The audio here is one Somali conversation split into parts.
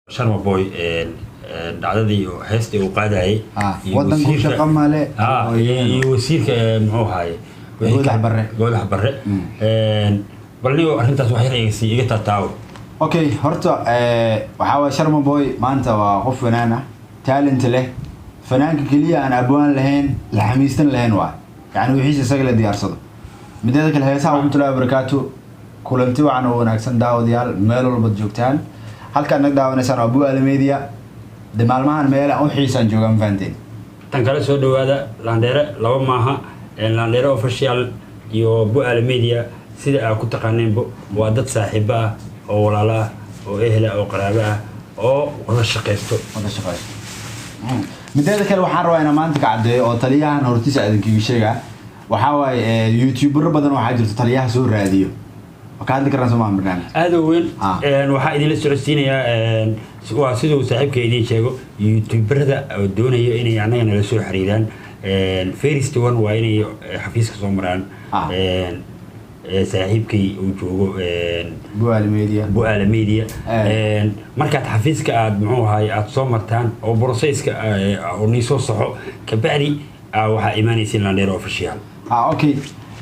شرم بوي dhacdadii heestii uu qaadayay wadanku shaqo male wasiirka muxuu ahaay Goodax Barre balniyo arrintaas wax yar iga tataawo okay horta waxa way Sharm Boy maanta waa qof fanaan ah talent leh fanaanka kaliya aan abwaan lahayn la xamiistan lahayn waa yani wixii isaga la diyaarsado mideeda kale heesaha ugu talaa barakaatu kulanti waxaan oo wanaagsan daawadayaal meel walba joogtaan halka nag daawanaysan Abu Al Media de maalmahan meel aan u xiisan joogan faanteen tan kale soo dhawaada Landere laba maaha Landere official iyo Abu Al Media sida ay ku taqaaneenbo waa dad saaxiibo ah oo walaalo ah oo ehel ah oo qaraabo ah oo wada shaqeysto mideeda kale waxaan rabaa inaan maanta ka cadeeyo oo taliyahan hortiisa idinkiga sheega waxa way YouTuber badan waxa jirto taliyaha soo raadiyo وكان ذكرنا سماه برنامج. هذا وين؟ واحد اللي سعودية waa sidoo saaxiibka idin sheego YouTuber da doonaya inay anaga la soo xiriiraan first one waa inay xafiiska soo maraan saaxiibkay uu joogo Abu Al Media markaad xafiiska aad muxuu ahaay aad soo martaan oo processka oo ni soo saxo ka bacdi waxa iimaanaysiin Landere official okay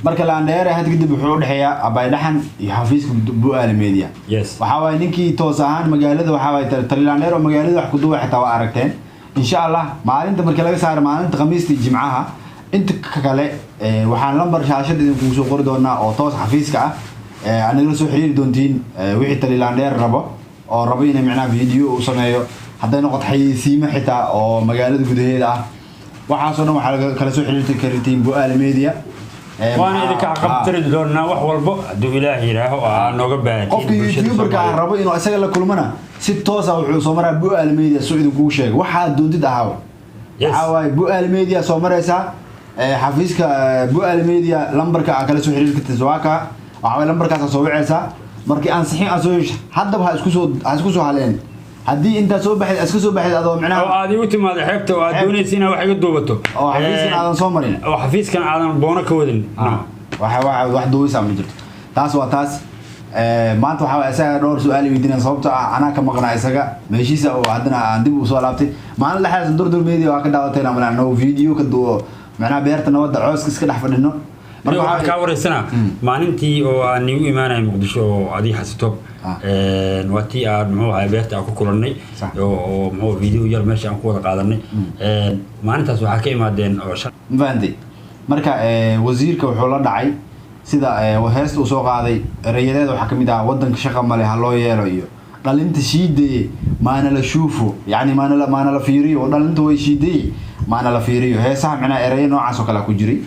marka Landere had kadib wuxuu u dhaxeeyaa abay dhaxan iyo xafiiska Abu Al Media waxa way ninkii toos ahaan magaalada waxa way Landere oo magaalada wax ku duwa xitaa waa aragteen insha Allah maalinta markii laga saaro maalinta Khamiista Jimcaha inta kale waxaan lambar shaashada idinku soo qori doonaa oo toos xafiiska ah anaga soo xiriiri doontiin wixii Landere rabo oo rabo inay macna video u sameeyo haday noqoto xayeysiimo xitaa oo magaalada gudaheeda ah waxa soo dhan waxa kala soo xiriirtay karitiin Abu Al Media وانا إذا كعقبت دورنا وحولبو دو إلهي له نوجا بعد. قف يوتيوبر كعربو إنه أسأل لك كل منا ست توصل وصومرة Abu Al Media سويد كوشة واحد دون تدعوا. عواي Abu Al Media صومرة سا حفيزك Abu Al Media لمبر كأكل سوحرير كتزواكا وعواي لمبر كأسوي عسا مركي أنصحين أسويش حتى بها أسكسو حالين. هدي أنت سو بحد أسكسو بحد هذا معناه. أو هذه وتم هذا حبته وأدوني سنة واحد دوبته. أو حفيز كان هذا صومرين. أو حفيز كان هذا بونا كودن. واحد دوي سام جرت. تاس وتاس ما أنت حاول أسأل دور سؤالي بدينا صوبته أنا كم قناة أسأل ماشي سو عندنا عندي بوصل لابتي ما أنا لحظة دور الميديا وأكيد دعوتنا من إنه فيديو كدو معناه بيرتنا وضع عوز كيس كده حفظ إنه. marka ka wareysana maalintii oo aan nigu iimaanay Muqdisho adii xasito watii aad muxuu ahaa beerta ku kulanay oo muxuu video yar meesha aan ku wada qaadanay maalintaas waxa ka imaadeen oo Vandi marka wasiirka wuxuu la dhacay sida heesta uu soo qaaday erayadeeda waxa kamid ah wadanka shaqo male ha loo yeelo iyo dhalinta shiiday maana la shuufo yani maana la fiiriyo dhalinta way shiiday maana la fiiriyo heesaha macna erayay noocaas oo kala ku jiray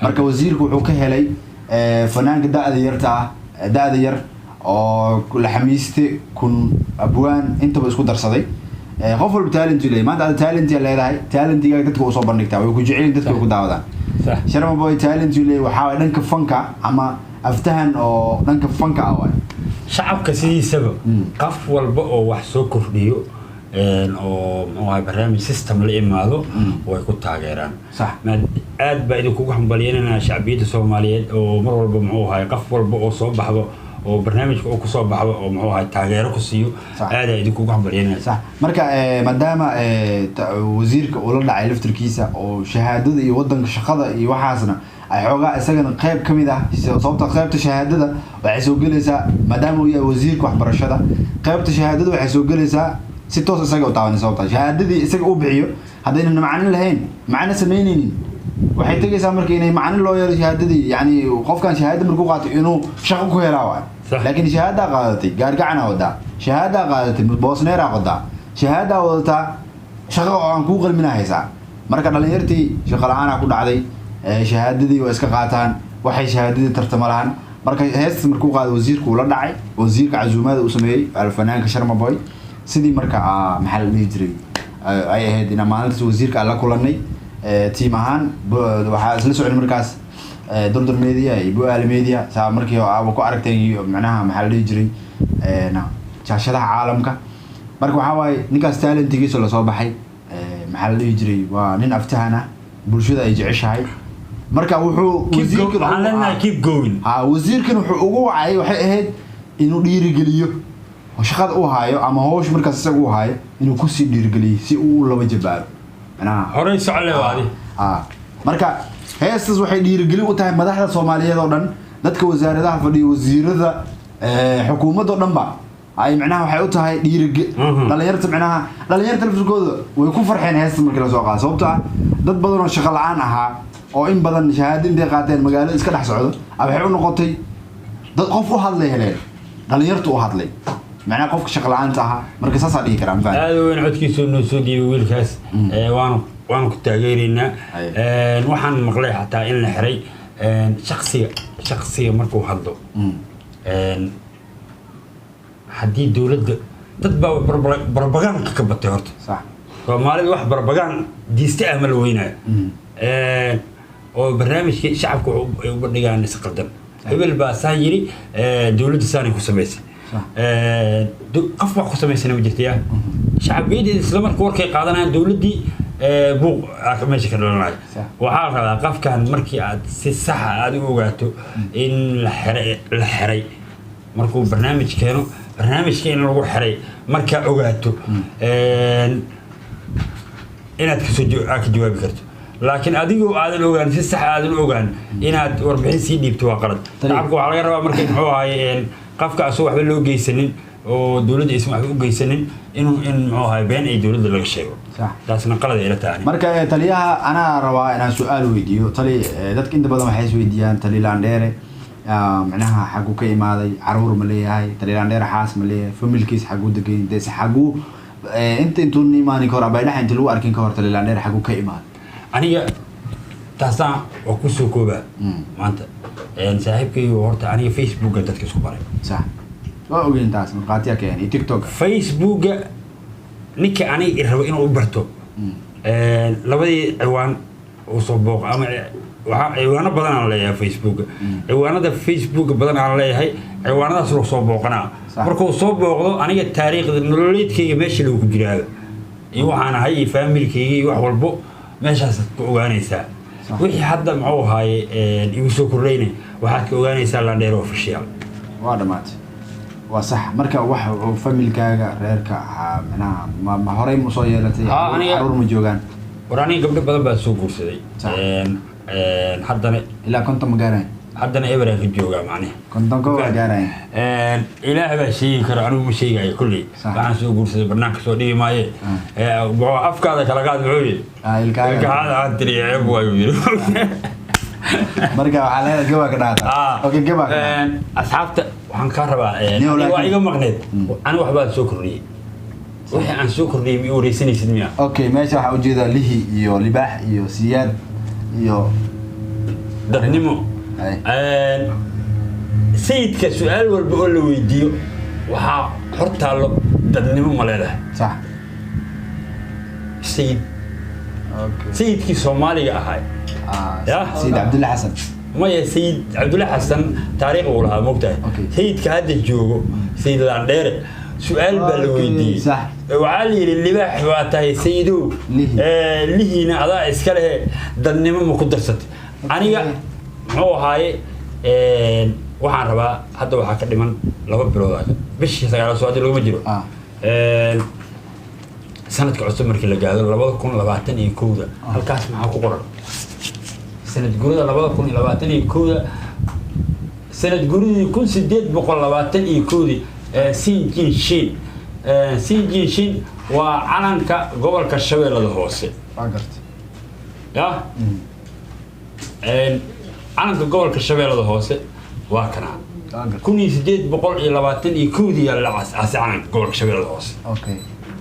marka wasiirku wuxuu ka helay fanaanka daada yar oo la xamiiste kun abwaan intaba isku darsaday qof walba talent leeyahay maanta talent leedahay talentiga dadka u soo bandhigtaa way ku jecelin dadka ku daawadaan Sharm Boy talent leeyahay waxa dhanka fanka ama aftahan oo dhanka fanka ah way shacabka sidiisaba qof walba oo wax soo kordhiyo oo ma barnaamij system la imaado way ku taageeraan aad baa idinku xambalyeynaa shacbiyada Soomaaliyeed oo mar walba muxuu ahay qof walba oo soo baxdo oo barnaamijka uu ku soo baxdo oo muxuu ahay taageero ku siiyo aad ay idinku xambalyeynaa marka maadaama wasiirka uu la dhacay laftirkiisa oo shahaadada iyo wadanka shaqada iyo waxaasna ay xoogaa isagana qayb kamid ah sababta qaybta shahaadada waxay soo galaysaa maadaama uu yahay wasiirka waxbarashada qaybta shahaadada waxay soo galaysaa si toos isaga u taaban sababta shahaadadii isaga uu bixiyo hadayna macna lahayn macna sameynaynin waxay tagaysaa markii inay macna loo yeelo shahaadadii yani qofkan shahaada markuu qaato inuu shaqo ku helaa waa laakiin shahaada qaadatay gaargacana wada shahaada qaadatay boosneera wada shahaada wadata shaqo aan ku qalminaa haysaa marka dhalinyartii shaqo la'aan ku dhacday shahaadadii way iska qaataan waxay shahaadadii tartamalaan marka heesta markuu qaado wasiirku la dhacay wasiirka casuumada uu sameeyay alfanaanka Sharm Boy sidii marka maxal la jiray ay ahayd in maalinta wasiirka la kulanay team ahaan waxa isla socon markaas Durdur Media iyo Abu Al Media saa markii oo ku aragtay macnaha maxal la jiray shaashadaha caalamka marka waxa way ninkaas talentigiisa la soo baxay maxal la jiray waa nin aftahana bulshada ay jeceshahay marka wuxuu wasiirka waxaan keep going wasiirkan wuxuu ugu wacay waxay ahayd inuu dhiiri geliyo shaqada u haayo ama hoosh markaas isaga u haayo inuu ku sii dhiirigeliyo si uu laba jabaaro macnaha horey socole waadi marka heestas waxay dhiirigelin u tahay madaxda Soomaaliyeed oo dhan dadka wasaaradaha fadhiyo wasiirada xukuumadda oo dhan ba ay macnaha waxay u tahay dhalinyarta macnaha dhalinyarta laftirkooda way ku farxeen heestas markii la soo qaado sababtoo ah dad badan oo shaqo la'aan ahaa oo in badan shahaado intay qaateen magaalada iska dhex socdo waxay u noqotay dad qof u hadlay heleen dhalinyartu u hadlay macnaha qofka shaqo la'aanta ahaa marka saas aan dhihi karaa ma aad weyn codkiisu noo soo dhiibay wiilkaas waan ku taageeraynaa waxaan maqlay xataa in la xiray shakhsiga markuu hadlo haddii dawladda dad baa barbagaanka ka batay horta Soomaalida wax barbagaan diista ah ma la weynayo oo barnaamijkii shacabka u bandhigaan isqaldan hebel baa saa yiri dawladda saanay ku samaysay qof wax ku samaysana ma jirtaa shacabiyada isla markaa warkay qaadanayaan dawladdii buuq meesha ka dhalanayo waxaa la rabaa qofkan markii aad si sax ah aad u ogaato in la xiray markuu barnaamij keeno barnaamijka in lagu xiray markaa ogaato inaad ka jawaabi karto laakiin adigoo aadan ogaan si sax aadan ogaan inaad warbixin sii dhiibto waa qalad shacabka waxaa laga rabaa markay muxuu ahaay qofka asoo waxba loo geysanin oo dawladda aysan waxba u geysanin in muxuu ahaay been ay dawladda laga sheego taasna qalad ay la tahay marka taliyaha anaa rabaa inaan su'aal weydiiyo dadka inta badan waxay is weydiiyaan tali Landheere macnaha xaguu ka imaaday caruur ma leeyahay tali Landheere xaas ma leeyahay familkiis xaguu degan dees xaguu intuu iimaani ka hor abay dhaxan inta lagu arkin ka hor tali Landheere xaguu ka imaaday aniga taasaan waa ku soo koobaa maanta saaxiibkaygu horta aniga Facebook dadka isku baray sax waa ogeyn taas marqaatiya keenay TikTok Facebook ninka aniga rabo inuu u barto labadii ciwaan oo soo booq ama waxa ciwaano badan aan leeyahay Facebook ciwaanada Facebook badan aan leeyahay ciwaanadaas loo soo booqanaa markuu soo booqdo aniga taariikhda nololeedkayga meesha lagu jiraado iyo waxaan ahay familkayga iyo wax walbo meeshaas ku ogaanaysaa wixii hadda muxuu ahaay igu soo kordhayna waxaad ka ogaanaysaa Landheere official waa dhamaatay waa sax marka wax familkaaga reerka macnaha ma horey mu soo yeelatay caruur ma joogaan warani gabdho badan baa soo guursaday haddana ilaa konton ma gaaraan haddana eberan ka joogaa macnaha konton ka gaaraan ilaahay baa sheegi kara anigu ma sheegayo kulli waxaan soo guursaday barnaamijka soo dhigi maaye afkaada kala qaad wuxuu yidhi ilkaada aan tiriya ceeb waayu yidhi marka waxaa leedahay gabaa ka dhaata okay gabaa asxaabta waxaan ka rabaa waa iga maqneed aniga waxbaa soo kordhiyey wixii aan soo kordhiyey ma wareysanaysid miya okay meesha waxaa ujeedaa lihi iyo libaax iyo siyaad iyo dadnimo sayidka su-aal walba oo la weydiiyo waxaa hor taallo dadnimo ma leedahay sax sayidkii Soomaaliga ahaa سيد عبد الله حسن ما يا سيد عبد الله حسن تاريخ ولا مقطع سيد كهذا الجوجو سيد Landheere سؤال بالويدي صح وعلي اللي باح واتاي سيدو لهينا ادا اسكله dadnimo ma ku darsatay aniga muxuu ahaay waxaan rabaa hadda waxa ka dhiman 2 bilood bishii 9 soo hadii lagu jiro sanadka cusub markii la gaado 2021 halkaas maxaa ku qoran sanad gurida 2021 sanad guridii 1821 Sinjinshin waa calanka gobolka Shabeellada Hoose ya calanka gobolka Shabeellada Hoose waa kana 1821 yaa la calanka gobolka Shabeellada Hoose okay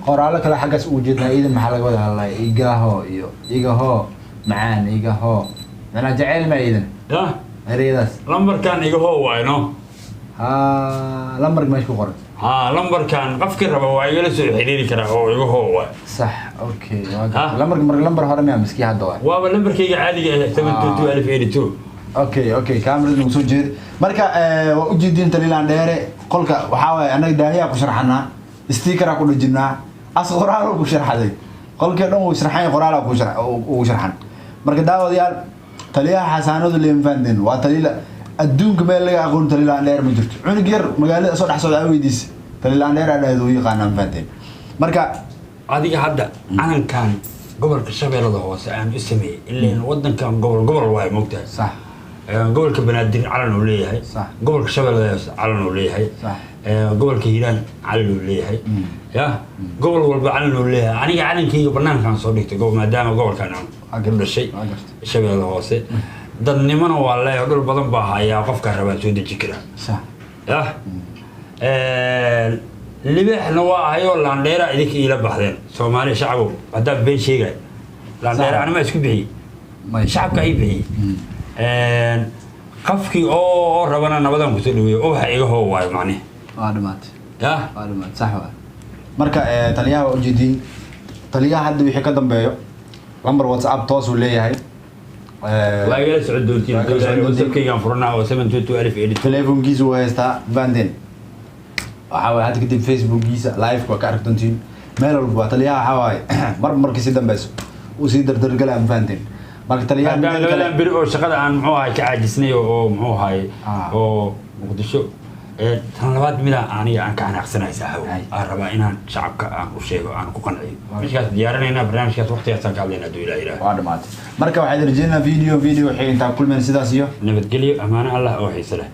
qoraalo kale xaggaas uu jeednaa iidan maxaa laga wada hadlay igaho macaan igaho mana jacayl ma iidan ya ereydaas lambarkan igaho waayno lambarka meesha ku qoran lambarkan qofkii raba waa igala soo xiriiri karaa oo igaho waay صح اوكي lambar hore ma miski hadda waa lambarkayga caadiga ah 72282 اوكي كاميرا nagu soo jeed marka waa u jeedin tali Landheere qolka waxa way anaga daahiya ku sharxanaa sticker ku dhajinaa as qoraal ku sharxaday qolka dhan uu sharxay qoraal ku sharxan marka daawadayaal taliyaha xasaanadu leemfandin waa taliila adduunka meel laga aqoon tali Landheere ma jirto cunug yar magaalada soo dhax socda weydiis talilaandheer aad u yaqaanaan fahanteen marka adiga hadda calankan gobolka shabeellada hoose aan u sameeyay ilaa wadankan gobol waay moogtahay sax gobolka banaadir calan uu leeyahay gobolka shabeellada hoose calan uu leeyahay gobolka hiiraan calan uu leeyahay ya gobol walba calan uu leeyahay aniga calankayga banaankan soo dhigtay maadaama gobolkan aan ku dhashay shabeellada hoose dadnimana waa leeyahay dhul badan baa hayaa qofka rabaa soo deji kara ya libaaxna waa ahayoo laandheera idinka iila baxdeen soomaaliya shacabo haddaa been sheegay laandheera anima isku bixiyey shacabka ay bixiyey qafkii oo rabana nabadan kusoo dhaweeyo oo waxa iga hoo waayo macnihi waa dhamaatay ya waa dhamaatay sax waa marka taliyaha waa ujeediin taliyaha hadda wixii ka dambeeyo lambar whatsapp toos uu leeyahay waa igala socod doontiin whatsappkaygaan furanaa oo 722 telefonkiisa uu haystaa bandin waxaa waaye hadda kadib facebookiisa live waa ka arki doontiin meel walba taliyaha waxaa waaye markii si dambeyso uu sii dardargalaa fahanteen marka taliyaha labadan beri oo shaqada aan muxuu ahay ka caajisnay oo muxuu ahay oo muqdisho tan labaad mida aniga aan ka xanaaqsanahay saaxiib aan rabaa inaan shacabka aan u sheego aan ku qanciyo markaas diyaarinayna barnaamijkaas waqtigaas aan ka hadlaynaa haduu ilaahay waa dhamaatay marka waxaad rajaynaa video waxay intaa kulmeen sidaas iyo nabadgelyo amaano allah oo xiiso leh